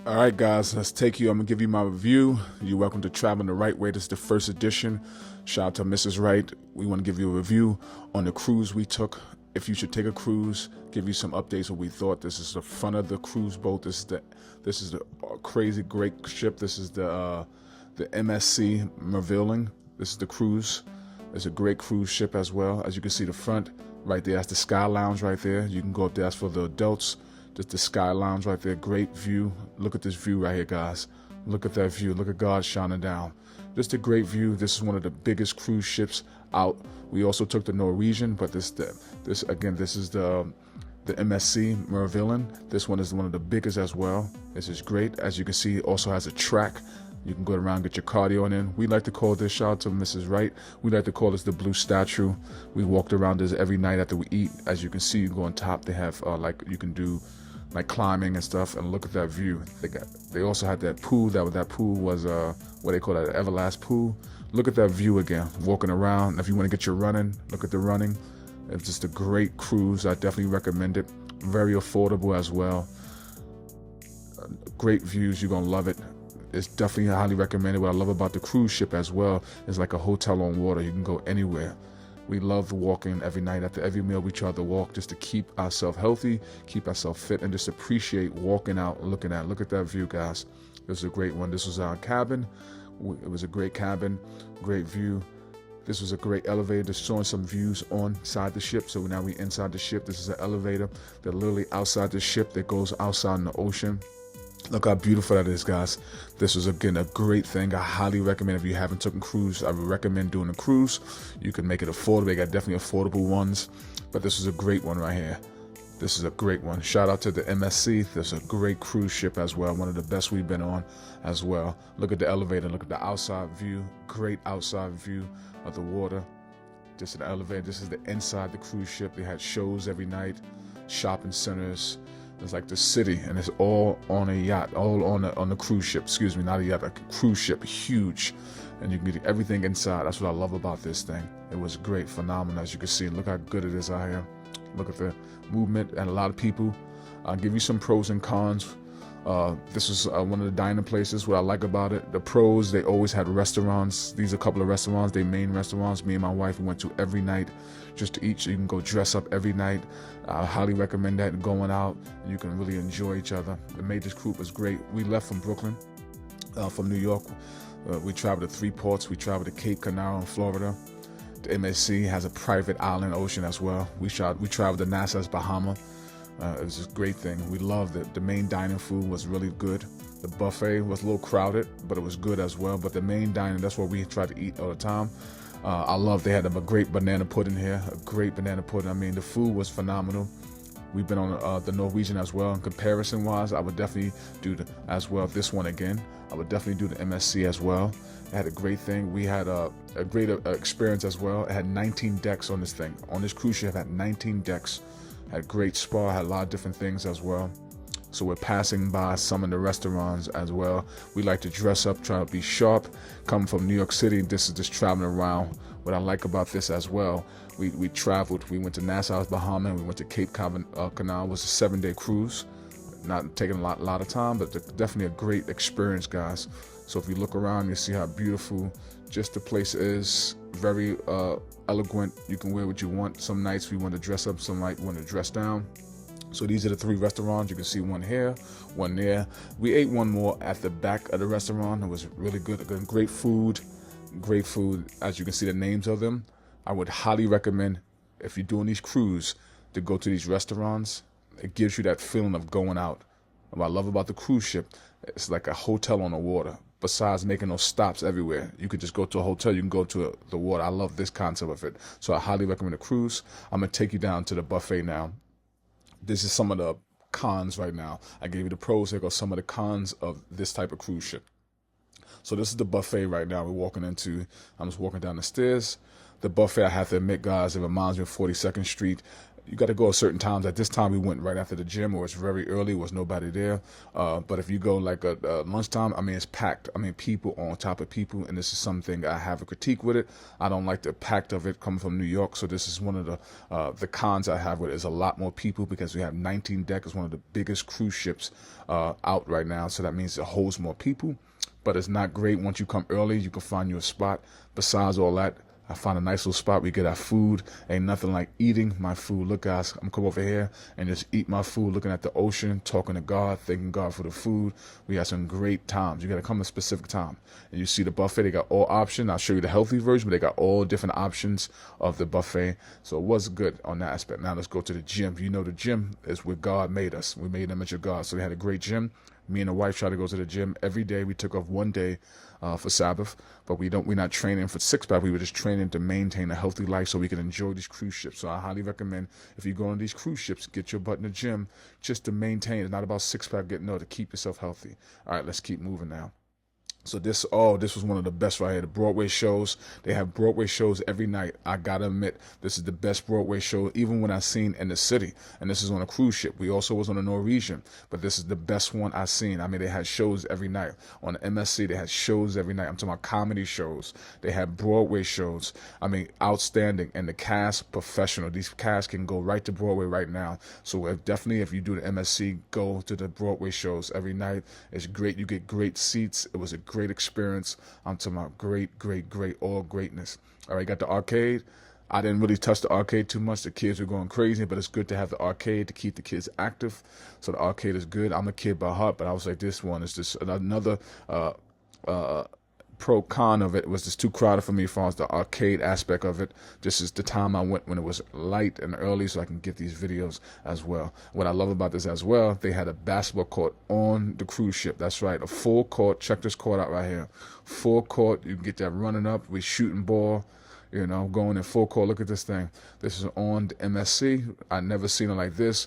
All right, guys, let's take you. I'm going to give you my review. You're welcome to Traveling the Right Way. This is the first edition. Shout out to Mrs. Wright. We want to give you a review on the cruise we took. If you should take a cruise, give you some updates what we thought. This is the front of the cruise boat. This is the crazy great ship. This is the MSC Meraviglia. This is the cruise. It's a great cruise ship as well. As you can see, the front right there, that's the Sky Lounge right there. You can go up there. That's for the adults. Just the Sky Lounge right there. Great view. Look at this view right here, guys. Look at that view. Look at God shining down. Just a great view. This is one of the biggest cruise ships out. We also took the Norwegian, but this is the MSC Meraviglia. This one is one of the biggest as well. This is great. As you can see, it also has a track. You can go around, get your cardio in. We like to call this, shout out to Mrs. Wright, we like to call this the Blue Statue. We walked around this every night after we eat. As you can see, you go on top. They have you can do like climbing and stuff, and look at that view. They also had that pool. That pool was what they call that, everlast pool. Look at that view again. Walking around. If you want to get your running, look at the running. It's just a great cruise. I definitely recommend it. Very affordable as well. Great views. You're gonna love it. It's definitely highly recommended. What I love about the cruise ship as well is like a hotel on water. You can go anywhere. We love walking every night. After every meal, we try to walk just to keep ourselves healthy, keep ourselves fit, and just appreciate walking out and looking at. Look at that view, guys. This was a great one. This was our cabin. It was a great cabin, great view. This was a great elevator, just showing some views on side the ship. So now we're inside the ship. This is an elevator that literally outside the ship that goes outside in the ocean. Look how beautiful that is, guys. This was, again, a great thing. I highly recommend, if you haven't taken a cruise, I would recommend doing a cruise. You can make it affordable. They got definitely affordable ones, but this is a great one right here. This is a great one. Shout out to the MSC. There's a great cruise ship as well. One of the best we've been on as well. Look at the elevator. Look at the outside view. Great outside view of the water. Just an elevator. This is the inside the cruise ship. They had shows every night, shopping centers. It's like the city, and it's all on a yacht, all on the cruise ship. Excuse me, not a yacht, a cruise ship, huge, and you can get everything inside. That's what I love about this thing. It was great, phenomenal, as you can see. Look how good it is out here. Look at the movement, and a lot of people. I'll give you some pros and cons. This is one of the dining places. What I like about it, the pros, they always had restaurants. These are a couple of restaurants, they main restaurants. Me and my wife, we went to every night just to eat. So you can go dress up every night. I highly recommend that, going out, and you can really enjoy each other. The Majors group was great. We left from Brooklyn, from New York. We traveled to 3 ports. We traveled to Cape Canaveral in Florida. The MSC has a private island ocean as well. We traveled to Nassau's Bahamas. It was a great thing. We loved it. The main dining food was really good. The buffet was a little crowded, but it was good as well. But the main dining, that's where we tried to eat all the time. I love, they had a great banana pudding here, a great banana pudding. I mean, the food was phenomenal. We've been on the Norwegian as well. In comparison wise, I would definitely do as well this one again. I would definitely do the MSC as well. It had a great thing. We had a great experience as well. It had 19 decks on this thing. On this cruise ship, it had 19 decks. Had great spa, had a lot of different things as well. So we're passing by some of the restaurants as well. We like to dress up, try to be sharp. Coming from New York City, this is just traveling around. What I like about this as well, we traveled. We went to Nassau's Bahamas. We went to Cape Canaveral. It was a 7-day cruise. Not taking a lot of time, but definitely a great experience, guys. So if you look around, you see how beautiful just the place is. Very elegant. You can wear what you want. Some nights we want to dress up, some nights we want to dress down. So these are the 3 restaurants. You can see one here, one there. We ate one more at the back of the restaurant. It was really good. Great food. Great food. As you can see the names of them. I would highly recommend, if you're doing these cruises, to go to these restaurants. It gives you that feeling of going out. What I love about the cruise ship, it's like a hotel on the water. Besides making those stops everywhere, you could just go to a hotel, you can go to the water. I love this concept of it. So I highly recommend the cruise. I'm going to take you down to the buffet now. This is some of the cons right now. I gave you the pros, here go some of the cons of this type of cruise ship. So this is the buffet right now we're walking into. I'm just walking down the stairs. The buffet, I have to admit, guys, it reminds me of 42nd Street. you got to go at certain times. At this time, we went right after the gym, or it's very early, was nobody there. But if you go like at lunchtime, I mean, it's packed. I mean, people on top of people, and this is something I have a critique with it. I don't like the packed of it coming from New York, so this is one of the cons I have with it. Is a lot more people because we have 19 deck. It's one of the biggest cruise ships out right now, so that means it holds more people. But it's not great. Once you come early, you can find you a spot. Besides all that, I find a nice little spot. We get our food. Ain't nothing like eating my food. Look, guys, I'm gonna come over here and just eat my food, looking at the ocean, talking to God, thanking God for the food. We had some great times. You gotta come at a specific time. And you see the buffet, they got all options. I'll show you the healthy version, but they got all different options of the buffet. So it was good on that aspect. Now let's go to the gym. You know the gym is where God made us. We made an image of God. So they had a great gym. Me and the wife try to go to the gym every day. We took off one day for Sabbath, but we're not training for six-pack. We were just training to maintain a healthy life so we can enjoy these cruise ships. So I highly recommend, if you go on these cruise ships, get your butt in the gym just to maintain. It's not about six-pack, to keep yourself healthy. All right, let's keep moving now. So this was one of the best right here. The Broadway shows. They have Broadway shows every night. I gotta admit, this is the best Broadway show, even when I seen in the city. And this is on a cruise ship. We also was on a Norwegian, but this is the best one I seen. I mean, they had shows every night. On the MSC, they had shows every night. I'm talking about comedy shows. They had Broadway shows. I mean, outstanding. And the cast, professional. These casts can go right to Broadway right now. So if you do the MSC, go to the Broadway shows every night. It's great. You get great seats. It was a great experience. I'm talking about great, all greatness. All right, got the arcade. I didn't really touch the arcade too much. The kids were going crazy, but it's good to have the arcade to keep the kids active. So the arcade is good. I'm a kid by heart, but I was like, this one is just another pro con of it was just too crowded for me as far as the arcade aspect of it. This is the time I went when it was light and early, so I can get these videos as well. What I love about this as well, they had a basketball court on the cruise ship. That's right, a full court. Check this court out right here. Full court. You can get that running up. We shooting ball. Going in full court. Look at this thing. This is on the MSC. I never seen it like this.